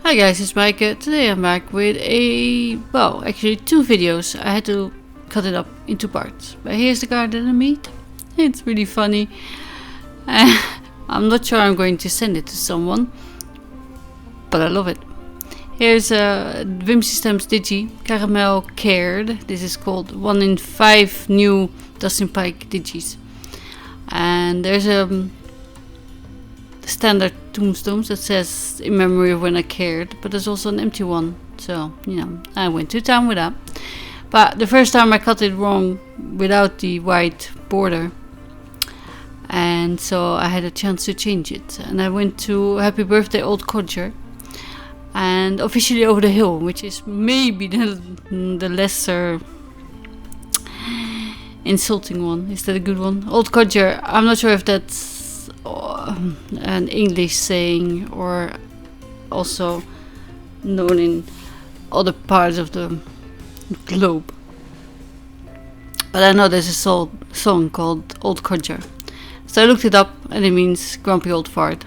Hi guys, it's Mike. Today I'm back with actually two videos. I had to cut it up into parts. But here's the garden I made. It's really funny. I'm not sure I'm going to send it to someone, but I love it. Here's Whimsy Stamps Digi Caramel Cared. This is called 1 in 5 new Dustin Pike Digis. And there's a standard tombstones that says in memory of when I cared, but there's also an empty one, so I went to town with that. But the first time I cut it wrong without the white border, and so I had a chance to change it, and I went to Happy Birthday Old Codger and Officially Over the Hill, which is maybe the lesser insulting one. Is that a good one? Old Codger, I'm not sure if that's an English saying or also known in other parts of the globe, but I know there's a song called Old Codger, so I looked it up and it means grumpy old fart,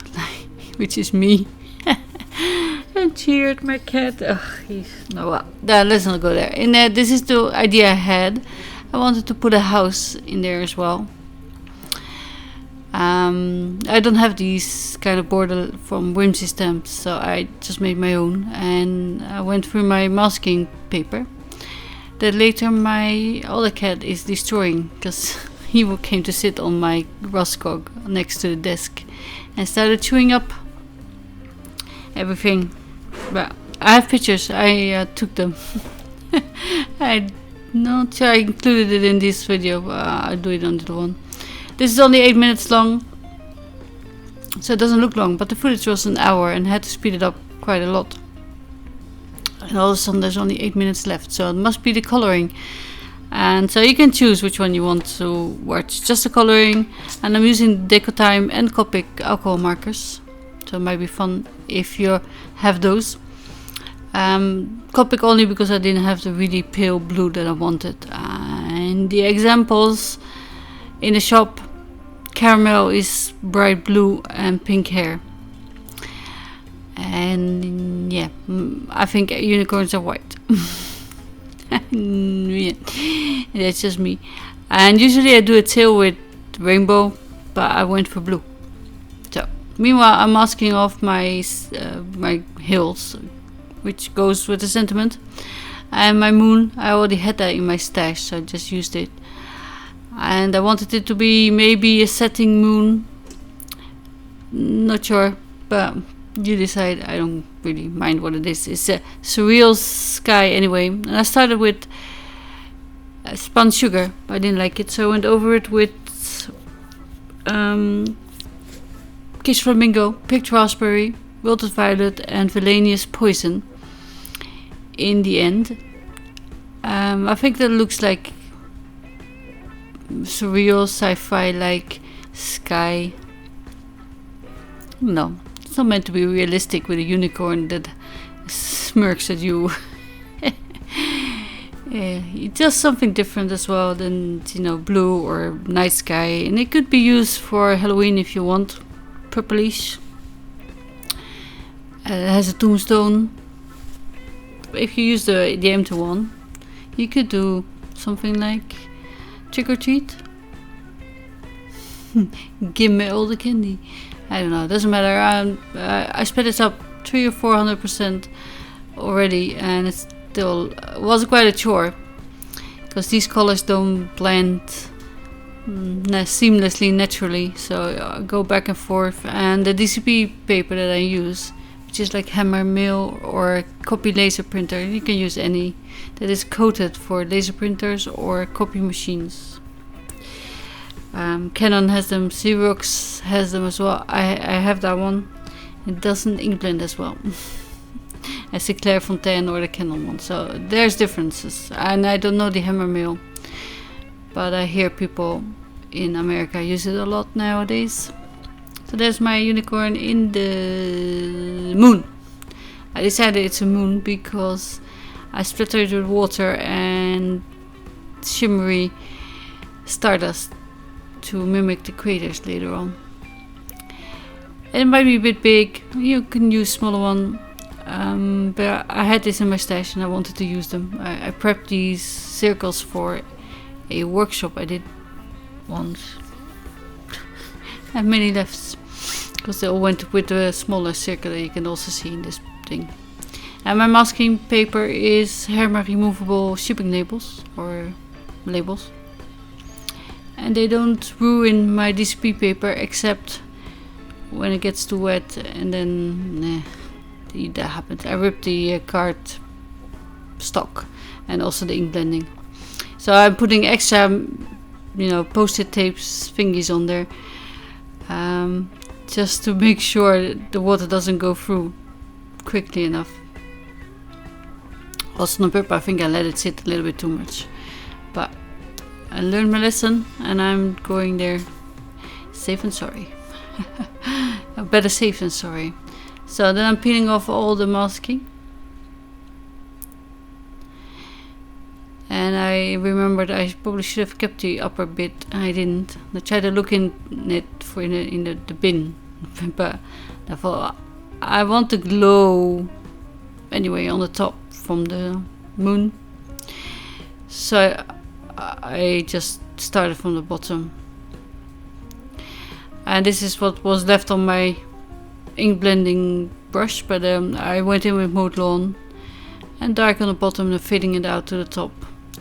which is me. And cheered my cat. Let's not go there. And this is the idea I had. I wanted to put a house in there as well. I don't have these kind of border from Whimsy stamps, so I just made my own, and I went through my masking paper that later my other cat is destroying, because he came to sit on my Roscog next to the desk and started chewing up everything. But I have pictures, I took them. I'm not sure I included it in this video, but I'll do it on the one. This is only 8 minutes long, so it doesn't look long, but the footage was an hour and I had to speed it up quite a lot. And all of a sudden there's only 8 minutes left, so it must be the coloring. And so you can choose which one you want to watch, just the coloring. And I'm using Deco Time and Copic alcohol markers, so it might be fun if you have those. Copic only because I didn't have the really pale blue that I wanted. And the examples in the shop, caramel is bright blue and pink hair, and I think unicorns are white. That's just me. And usually I do a tail with rainbow, but I went for blue. So meanwhile I'm masking off my my hills, which goes with the sentiment, and my moon. I already had that in my stash, so I just used it. And I wanted it to be maybe a setting moon. Not sure, but you decide. I don't really mind what it is. It's a surreal sky anyway. And I started with spun sugar, but I didn't like it, so I went over it with Kiss Flamingo, picked raspberry, wilted violet, and Valenius poison. In the end, I think that looks like surreal sci-fi like sky. No, it's not meant to be realistic with a unicorn that smirks at you. It's just something different as well than blue or night sky, and it could be used for Halloween if you want. Purplish. It has a tombstone. If you use the empty one, you could do something like trick or treat. Give me all the candy. I don't know, it doesn't matter. I sped this up 300 or 400% already, and it still was quite a chore because these colors don't blend seamlessly naturally, so I go back and forth. And the DCP paper that I use, which is like hammer mill or copy laser printer, you can use any that is coated for laser printers or copy machines. Canon has them, Xerox has them as well. I have that one. It doesn't inkblend as well as the Clairefontaine or the Canon one, so there's differences. And I don't know the hammer mill, but I hear people in America use it a lot nowadays. So there's my unicorn in the moon. I decided it's a moon because I splattered it with water and shimmery stardust to mimic the craters later on. It might be a bit big, you can use smaller one. But I had this in my stash and I wanted to use them. I prepped these circles for a workshop I did once. I have many left because they all went with a smaller circle that you can also see in this thing. And my masking paper is Herma removable shipping labels or labels. And they don't ruin my DCP paper except when it gets too wet, and then that happened. I ripped the card stock and also the ink blending. So I'm putting extra, post-it tapes thingies on there, just to make sure the water doesn't go through quickly enough. Also on purpose, I think I let it sit a little bit too much, but I learned my lesson and I'm going there safe and sorry. Better safe than sorry. So then I'm peeling off all the masking. And I remembered I probably should have kept the upper bit. I didn't. I tried to look in it for in the bin. But I thought I want the glow anyway on the top from the moon. So I just started from the bottom. And this is what was left on my ink blending brush, but I went in with Mode Lawn and dark on the bottom and fading it out to the top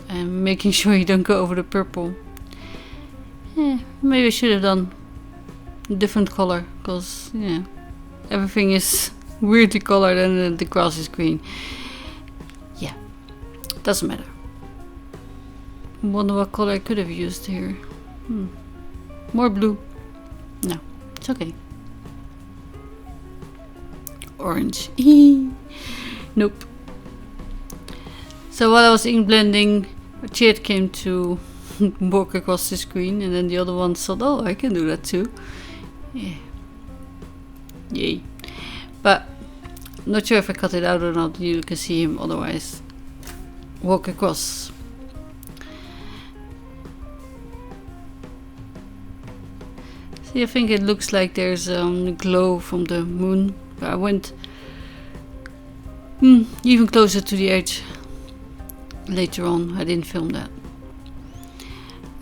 and making sure you don't go over the purple. Maybe I should have done a different color, because everything is weirdly colored and the grass is green. Yeah, doesn't matter. Wonder what color I could have used here. More blue. No, it's okay. Orange. Nope. So while I was ink blending, a Chad came to walk across the screen, and then the other one thought, oh, I can do that too. Yeah. Yay. But I'm not sure if I cut it out or not. You can see him otherwise walk across. See, I think it looks like there's glow from the moon. But I went even closer to the edge later on. I didn't film that.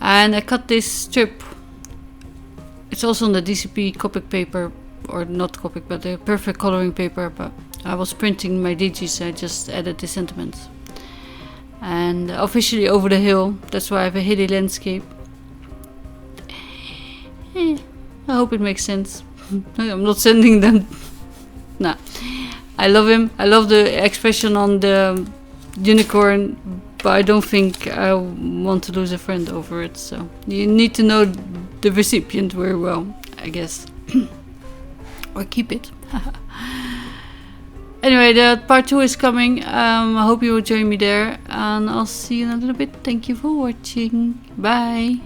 And I cut this strip. It's also on the DCP Copic paper, or not Copic, but the perfect coloring paper. But I was printing my digis, I just added the sentiments. And officially over the hill. That's why I have a hilly landscape. I hope it makes sense. I'm not sending them. Nah, I love him. I love the expression on the unicorn, but I don't think I want to lose a friend over it. So you need to know the recipient very well, I guess. Or keep it. Anyway, the part 2 is coming. I hope you will join me there, and I'll see you in a little bit. Thank you for watching. Bye.